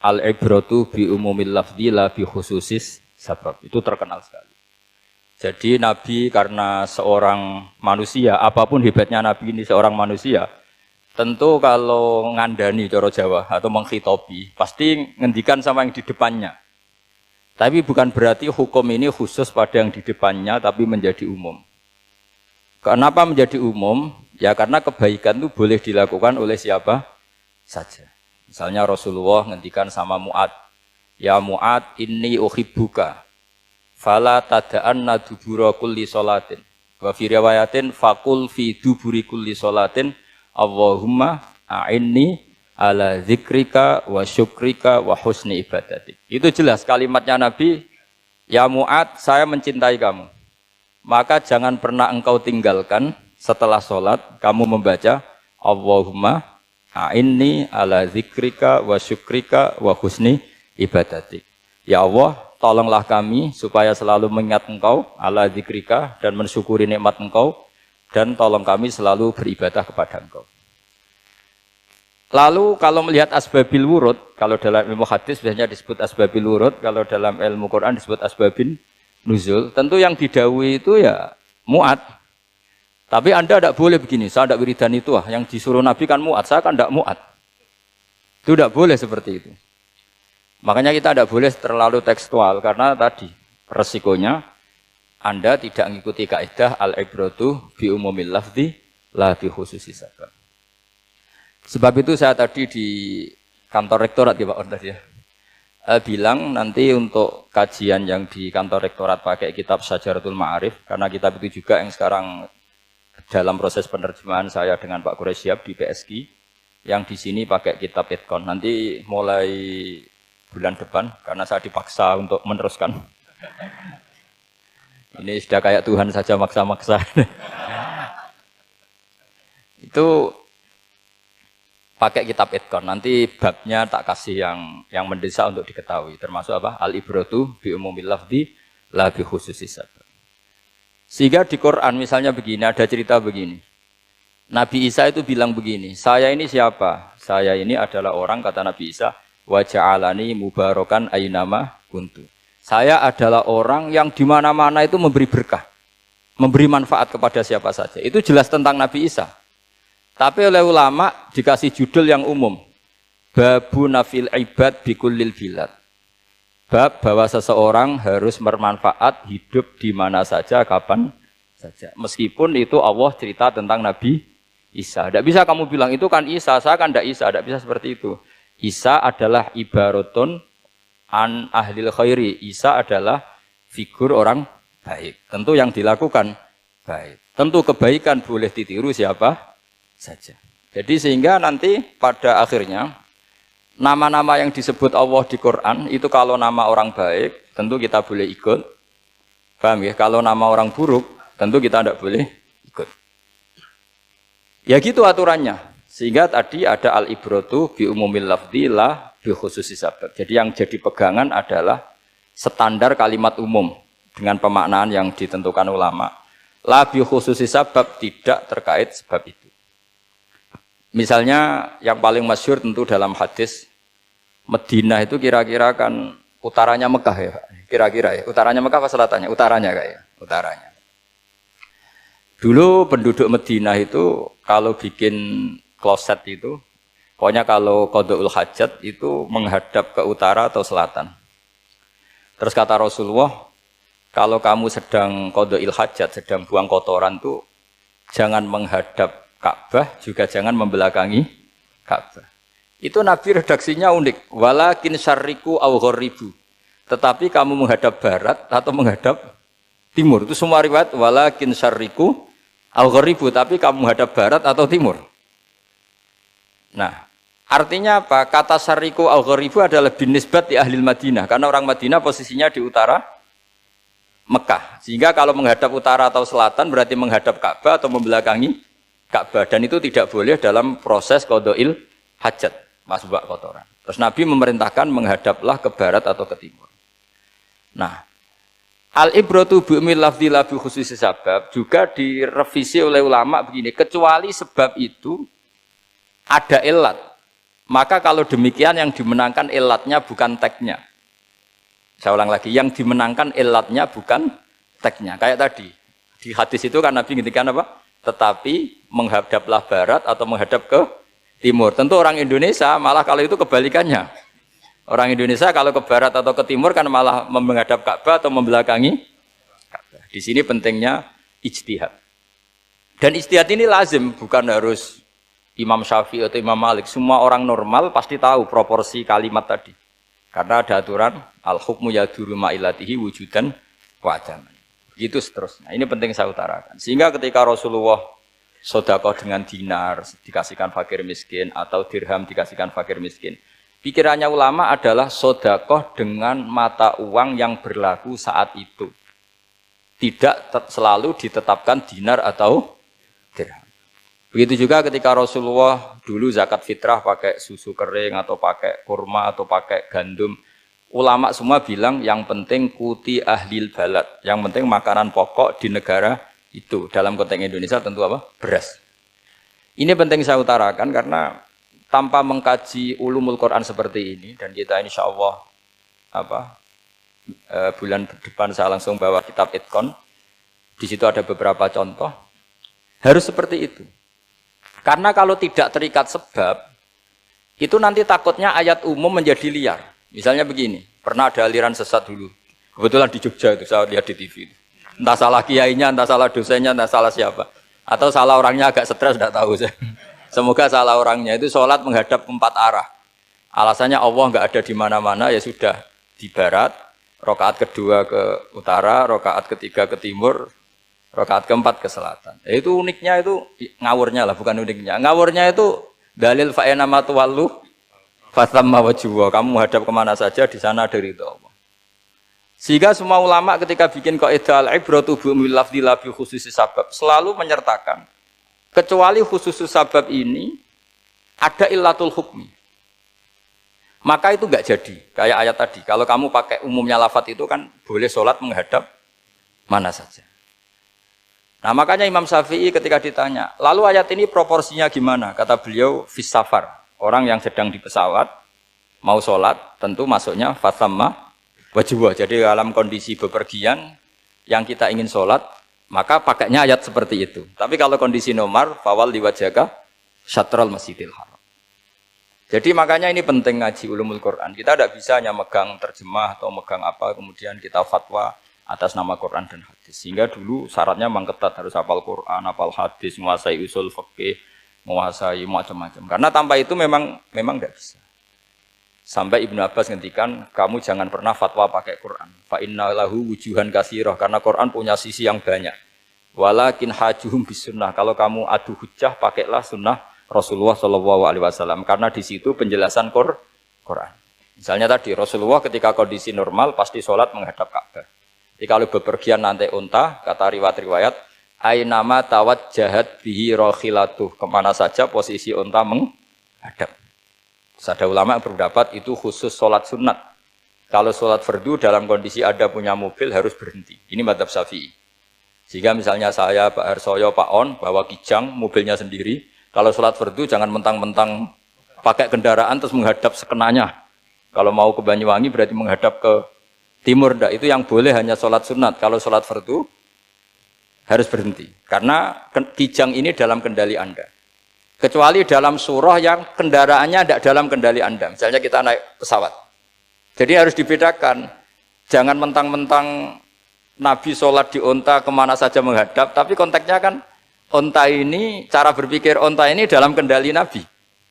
al-ibratu bi umumil lafzi la bi khususis sabab. Itu terkenal sekali. Jadi Nabi karena seorang manusia, apapun hebatnya Nabi ini seorang manusia, tentu kalau ngandani cara Jawa atau menghitobi, pasti ngendikan sama yang di depannya. Tapi bukan berarti hukum ini khusus pada yang di depannya, tapi menjadi umum. Kenapa menjadi umum? Ya karena kebaikan itu boleh dilakukan oleh siapa saja. Misalnya Rasulullah ngendikan sama Mu'ad, ya Mu'ad inni uhibbuka, fala tada'anna dubura kulli sholatin. Wa fi riwayatin faqul fi duburi kulli sholatin Allahumma a'inni ala zikrika wa syukrika wa husni ibadatik. Itu jelas kalimatnya Nabi, ya Mu'ad, saya mencintai kamu. Maka jangan pernah engkau tinggalkan setelah sholat, kamu membaca Allahumma a'inni ala zikrika wa syukrika wa husni ibadatik. Ya Allah, tolonglah kami supaya selalu mengingat engkau ala zikrika dan mensyukuri nikmat engkau, dan tolong kami selalu beribadah kepada engkau. Lalu kalau melihat asbabil wurud, kalau dalam ilmu hadis biasanya disebut asbabil wurud, kalau dalam ilmu Quran disebut asbabin nuzul, tentu yang didhawuhi itu ya Mu'ad. Tapi Anda tidak boleh begini, saya tidak wiridan itu, yang disuruh Nabi kan Mu'ad, saya kan tidak Mu'ad. Itu tidak boleh seperti itu. Makanya kita tidak boleh terlalu tekstual, karena tadi resikonya Anda tidak mengikuti kaidah al-ibratu bi umumil lafzi la bi khususi sabab. Sebab itu saya tadi di kantor rektorat ya Pak Ordas ya, bilang nanti untuk kajian yang di kantor rektorat pakai kitab Syajaratul Ma'arif, karena kitab itu juga yang sekarang dalam proses penerjemahan saya dengan Pak Quraisyab di PSG, yang di sini pakai kitab Itqon. Nanti mulai bulan depan, karena saya dipaksa untuk meneruskan. Ini sudah kayak Tuhan saja maksa-maksa. Itu pakai kitab Itqon. Nanti babnya tak kasih yang mendesak untuk diketahui. Termasuk apa? Al-ibratu bi umumil lafzi la bi khususis sabab. Sehingga di Quran misalnya begini, ada cerita begini. Nabi Isa itu bilang begini, saya ini siapa? Saya ini adalah orang, kata Nabi Isa, wa ja'alani mubarakan aynama kuntu. Saya adalah orang yang di mana-mana itu memberi berkah, memberi manfaat kepada siapa saja. Itu jelas tentang Nabi Isa. Tapi oleh ulama dikasih judul yang umum. Babu nafil ibad bikullil bilad. Bab bahwa seseorang harus bermanfaat hidup di mana saja, kapan saja. Meskipun itu Allah cerita tentang Nabi Isa. Tidak bisa kamu bilang itu kan Isa, saya kan tidak Isa. Tidak bisa seperti itu. Isa adalah ibaratun an ahlil khairi. Isa adalah figur orang baik. Tentu yang dilakukan baik. Tentu kebaikan boleh ditiru siapa saja. Jadi sehingga nanti pada akhirnya nama-nama yang disebut Allah di Quran itu kalau nama orang baik tentu kita boleh ikut. Paham ya? Kalau nama orang buruk tentu kita tidak boleh ikut. Ya gitu aturannya. Sehingga tadi ada al-ibratu bi umumil lafzi la bi khususi sabab. Jadi yang jadi pegangan adalah standar kalimat umum dengan pemaknaan yang ditentukan ulama. La bi khususi sabab, tidak terkait sebab itu. Misalnya yang paling masyhur tentu dalam hadis Madinah itu kira-kira kan utaranya Mekah ya Pak. Kira-kira ya. Utaranya Mekah apa selatannya? Utaranya kayak. Utaranya. Dulu penduduk Madinah itu kalau bikin kloset itu, pokoknya kalau qada'ul hajat itu menghadap ke utara atau selatan. Terus kata Rasulullah, kalau kamu sedang qada'il hajat, sedang buang kotoran tuh jangan menghadap Ka'bah, juga jangan membelakangi Ka'bah. Itu Nabi redaksinya unik. Walakin syarriku aw gharibu. Tetapi kamu menghadap barat atau menghadap timur. Itu semua riwayat walakin syarriku aw gharibu, tapi kamu menghadap barat atau timur. Nah, artinya apa? Kata syarriku aw gharibu adalah binisbat di ahli Madinah, karena orang Madinah posisinya di utara Mekah. Sehingga kalau menghadap utara atau selatan berarti menghadap Ka'bah atau membelakangi Ka'bah, dan itu tidak boleh dalam proses qada'il hajat, masbak kotoran. Terus Nabi memerintahkan menghadaplah ke barat atau ke timur. Nah, al-ibratu bi umumil lafzi la bi khususi sabab juga direvisi oleh ulama begini, kecuali sebab itu ada ilat. Maka kalau demikian yang dimenangkan ilatnya bukan teknya. Saya ulang lagi, yang dimenangkan ilatnya bukan teknya. Kayak tadi, di hadis itu kan Nabi ngintikan apa? Tetapi menghadaplah barat atau menghadap ke timur. Tentu orang Indonesia malah kalau itu kebalikannya. Orang Indonesia kalau ke barat atau ke timur kan malah menghadap Ka'bah atau membelakangi Ka'bah. Di sini pentingnya ijtihad. Dan ijtihad ini lazim, bukan harus Imam Syafi'i atau Imam Malik. Semua orang normal pasti tahu proporsi kalimat tadi. Karena ada aturan al-hukmu yaduru ma'ilatihi wujudan wa adaman. Begitu seterusnya. Ini penting saya utarakan. Sehingga ketika Rasulullah sedekah dengan dinar dikasihkan fakir miskin atau dirham dikasihkan fakir miskin, pikirannya ulama adalah sedekah dengan mata uang yang berlaku saat itu. Tidak selalu ditetapkan dinar atau dirham. Begitu juga ketika Rasulullah dulu zakat fitrah pakai susu kering atau pakai kurma atau pakai gandum. Ulama semua bilang yang penting kuti ahlil balad. Yang penting makanan pokok di negara itu. Dalam konteks Indonesia tentu apa? Beras. Ini penting saya utarakan karena tanpa mengkaji ulumul Quran seperti ini, dan kita insya Allah bulan depan saya langsung bawa kitab Itkon. Di situ ada beberapa contoh. Harus seperti itu. Karena kalau tidak terikat sebab, itu nanti takutnya ayat umum menjadi liar. Misalnya begini, pernah ada aliran sesat dulu. Kebetulan di Jogja itu, saya lihat di TV. Entah salah kiainya, entah salah dosennya, entah salah siapa. Atau salah orangnya agak stres, tidak tahu saya. Semoga salah orangnya itu sholat menghadap 4 arah. Alasannya Allah nggak ada di mana-mana, ya sudah di barat, rakaat kedua ke utara, rakaat ketiga ke timur, rakaat keempat ke selatan. Itu uniknya itu ngawurnya lah, bukan uniknya. Ngawurnya itu dalil fa'ena matuwallu fatamma wajhuwa. Kamu menghadap kemana saja di sana ada ridha Allah. Sehingga semua ulama ketika bikin kaidah al-ibratu bi lafdzi la bi khususi sabab selalu menyertakan kecuali khusus sabab ini ada illatul hukmi. Maka itu enggak jadi. Kayak ayat tadi, kalau kamu pakai umumnya lafadz itu kan boleh sholat menghadap mana saja. Nah makanya Imam Syafi'i ketika ditanya, lalu ayat ini proporsinya gimana? Kata beliau, fis safar. Orang yang sedang di pesawat, mau sholat, tentu masuknya fatamma wajibah. Jadi dalam kondisi bepergian, yang kita ingin sholat, maka pakainya ayat seperti itu. Tapi kalau kondisi nomor, fawal diwajaka syatral masjidil haram. Jadi makanya ini penting ngaji ulumul Quran. Kita tidak bisa hanya megang terjemah atau megang apa, kemudian kita fatwa atas nama Quran dan hadis. Sehingga dulu syaratnya memang ketat, harus hafal Quran, hafal hadis, menguasai usul fikih, menguasai macam-macam. Karena tanpa itu memang tidak bisa. Sampai Ibnu Abbas ngendikan, kamu jangan pernah fatwa pakai Quran. Fa inna lahu wujuhan katsirah, karena Quran punya sisi yang banyak. Walakin hajuhum bisunnah. Kalau kamu adu hujjah, pakailah sunnah Rasulullah SAW. Karena di situ penjelasan Quran. Misalnya tadi Rasulullah ketika kondisi normal pasti sholat menghadap Ka'bah. Jadi kalau bepergian nanti unta, kata riwayat-riwayat, ainama tawajjahat bihi rakhilatuh, kemana saja posisi unta menghadap. Ada ulama yang berpendapat itu khusus sholat sunat. Kalau sholat fardu dalam kondisi ada punya mobil harus berhenti. Ini madzhab Syafi'i. Jika misalnya saya, Pak Harsoyo, Pak On, bawa kijang, mobilnya sendiri, kalau sholat fardu jangan mentang-mentang pakai kendaraan terus menghadap sekenanya. Kalau mau ke Banyuwangi berarti menghadap ke timur. Itu yang boleh hanya sholat sunat. Kalau sholat fardu harus berhenti. Karena kijang ini dalam kendali Anda. Kecuali dalam surah yang kendaraannya tidak dalam kendali Anda. Misalnya kita naik pesawat. Jadi harus dibedakan. Jangan mentang-mentang Nabi sholat di onta kemana saja menghadap. Tapi konteksnya kan onta ini, cara berpikir onta ini dalam kendali Nabi.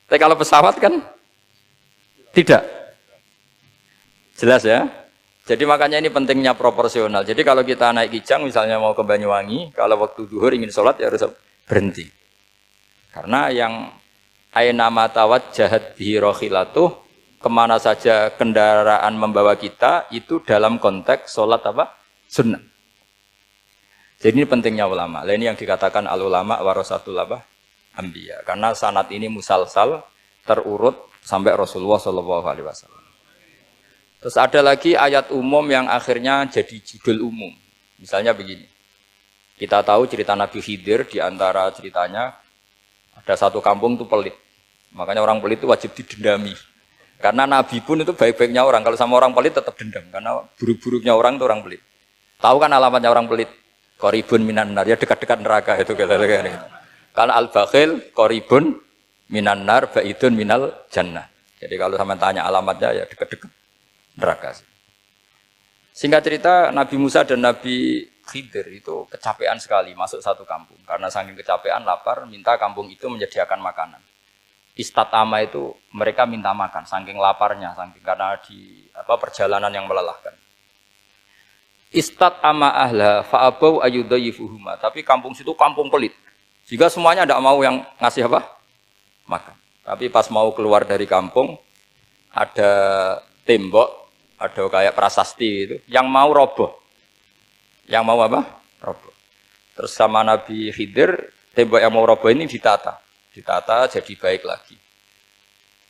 Tapi kalau pesawat kan tidak. Jelas ya? Jadi makanya ini pentingnya proporsional. Jadi kalau kita naik kijang misalnya mau ke Banyuwangi, kalau waktu duhur ingin sholat ya harus berhenti. Karena yang aina matawat jahat bihi rakhilatuh, kemana saja kendaraan membawa kita, itu dalam konteks sholat apa? Sunnah. Jadi ini pentingnya ulama. Ini yang dikatakan al-ulama warasatul anbiya. Karena sanad ini musalsal, terurut sampai Rasulullah SAW. Terus ada lagi ayat umum yang akhirnya jadi judul umum. Misalnya begini. Kita tahu cerita Nabi Khidir, di antara ceritanya ada satu kampung itu pelit. Makanya orang pelit itu wajib didendami. Karena Nabi pun itu baik-baiknya orang. Kalau sama orang pelit tetap dendam. Karena buruk-buruknya orang itu orang pelit. Tahu kan alamatnya orang pelit? Qoribun minan nar. Ya dekat-dekat neraka itu. Karena al-bakhil qoribun minan nar ba'idun minal jannah. Jadi kalau sama tanya alamatnya ya dekat-dekat neraka. Singkat cerita Nabi Musa dan Nabi Khidir itu kecapean sekali masuk satu kampung. Karena saking kecapean lapar minta kampung itu menyediakan makanan. Istatama itu mereka minta makan, saking laparnya, saking karena di perjalanan yang melelahkan. Istatama ahla fa'abau ayudayifuhuma. Tapi kampung situ kampung pelit. Jika semuanya tidak mau yang ngasih apa? Makan. Tapi pas mau keluar dari kampung, ada tembok, ada kayak prasasti itu, yang mau roboh. Yang mau apa? Roboh. Terus sama Nabi Khidir, tembok yang mau roboh ini ditata jadi baik lagi.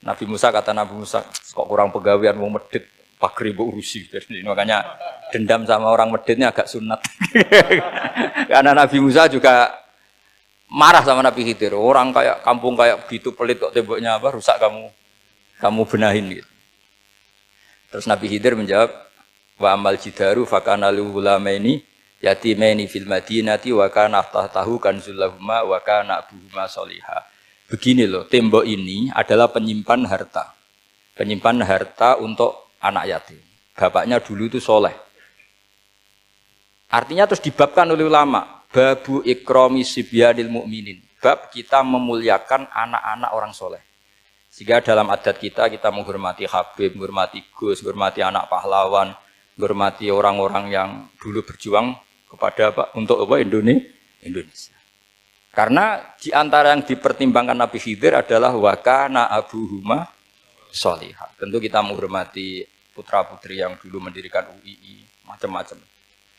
Nabi Musa kata Nabi Musa, kok kurang pegawaian mau medit, pagri mbok urusi. Jadi makanya dendam sama orang meditnya agak sunat. Karena Nabi Musa juga marah sama Nabi Khidir. Orang kayak kampung kayak begitu pelit kok temboknya apa rusak kamu benahin gitu. Terus Nabi Khidir menjawab, wa amal jidaru fakana lihulamaini yatimaini fil madinati wa kana tahtahu kanzul lahuma wa kana abuhuma sholiha. Begini loh, tembok ini adalah penyimpan harta. Penyimpan harta untuk anak yatim. Bapaknya dulu itu soleh. Artinya terus dibabkan oleh ulama. Babu ikrami sibyanil mu'minin. Bab kita memuliakan anak-anak orang soleh. Sehingga dalam adat kita menghormati Habib, menghormati Gus, menghormati anak pahlawan, menghormati orang-orang yang dulu berjuang kepada untuk Indonesia. Karena di antara yang dipertimbangkan Nabi Khidir adalah wakana abuhuma sholihah. Tentu kita menghormati putra-putri yang dulu mendirikan UII, macam-macam.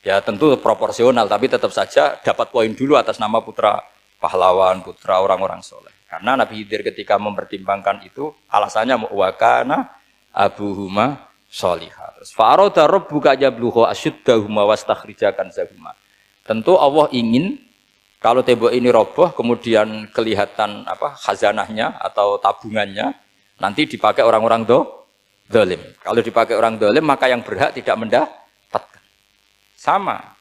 Ya tentu proporsional, tapi tetap saja dapat poin dulu atas nama putra pahlawan, putra orang-orang soleh. Karena Nabi Khidir ketika mempertimbangkan itu, alasannya wakana abuhuma sholihah. Fa'aroda rabbuka yablugha ashuddahuma wastakhrijakan zahuma. Tentu Allah ingin kalau tembok ini roboh, kemudian kelihatan khazanahnya atau tabungannya, nanti dipakai orang-orang dolim. Kalau dipakai orang dolim, maka yang berhak tidak mendapatkan. Sama,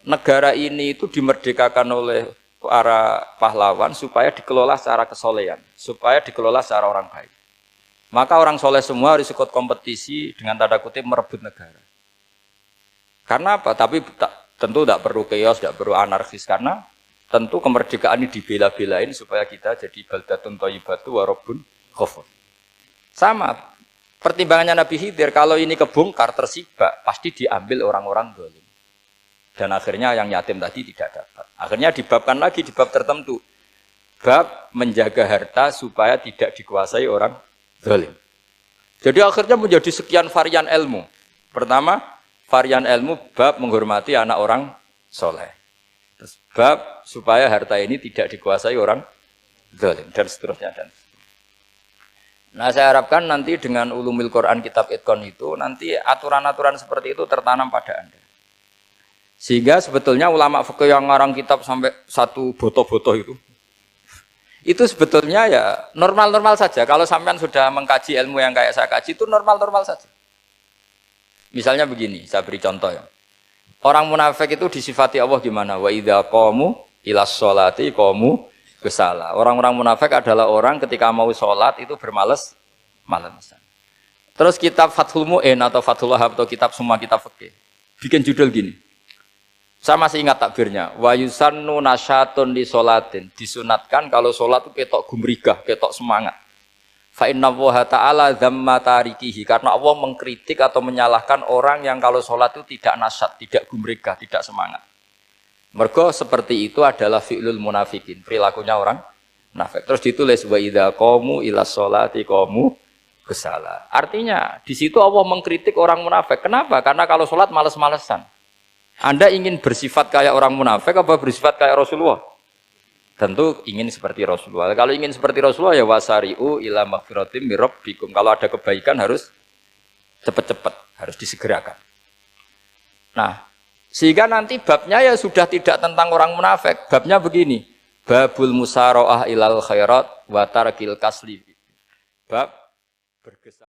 negara ini itu dimerdekakan oleh para pahlawan supaya dikelola secara kesolehan, supaya dikelola secara orang baik. Maka orang soleh semua harus ikut kompetisi dengan tanda kutip merebut negara. Karena apa? Tapi tentu tidak perlu chaos, tidak perlu anarkis, karena tentu kemerdekaan ini dibela-belain supaya kita jadi baldatun thayyibatu wa rabbun ghafur. Sama, pertimbangannya Nabi Khidir, kalau ini kebongkar tersibak, pasti diambil orang-orang zalim. Dan akhirnya yang yatim tadi tidak dapat. Akhirnya dibabkan lagi di bab tertentu. Bab menjaga harta supaya tidak dikuasai orang zalim. Jadi akhirnya menjadi sekian varian ilmu. Pertama, varian ilmu bab menghormati anak orang soleh. Terus bab supaya harta ini tidak dikuasai orang zalim dan seterusnya dan. Nah, saya harapkan nanti dengan ulumul Quran kitab Itqan itu nanti aturan-aturan seperti itu tertanam pada Anda. Sehingga sebetulnya ulama fikih yang ngarang kitab sampai satu boto-boto itu sebetulnya ya normal-normal saja. Kalau sampean sudah mengkaji ilmu yang kayak saya kaji itu normal-normal saja. Misalnya begini, saya beri contoh ya. Orang munafik itu disifati Allah gimana? Wa idza qamu ilas sholati qamu kusala. Orang-orang munafik adalah orang ketika mau sholat itu bermalas-malasan. Terus kitab Fathul Mu'in atau Fathul Wahab atau kitab semua kitab fikih bikin judul gini. Saya masih ingat takbirnya. Wa yusannu nasyatun li sholatin. Disunatkan kalau sholat itu ketok gumrigah, ketok semangat. Fa inna Allaha ta'ala dzamma tarikihi. Karena Allah mengkritik atau menyalahkan orang yang kalau sholat itu tidak nasyat, tidak gumrigah, tidak semangat. Mergo seperti itu adalah fi'lul munafikin, perilakunya orang munafik. Terus ditulis wa idza qamu ilas sholati qamu kusala. Artinya di situ Allah mengkritik orang munafik. Kenapa? Karena kalau sholat males-malesan. Anda ingin bersifat kayak orang munafik apa bersifat kayak Rasulullah? Tentu ingin seperti Rasulullah. Kalau ingin seperti Rasulullah ya wasari'u ila maghfiratim mir rabbikum. Kalau ada kebaikan harus cepat-cepat, harus disegerakan. Nah, sehingga nanti babnya ya sudah tidak tentang orang munafik. Babnya begini, babul musara'ah ilal khairat wa tarkil kasli. bab bergesah.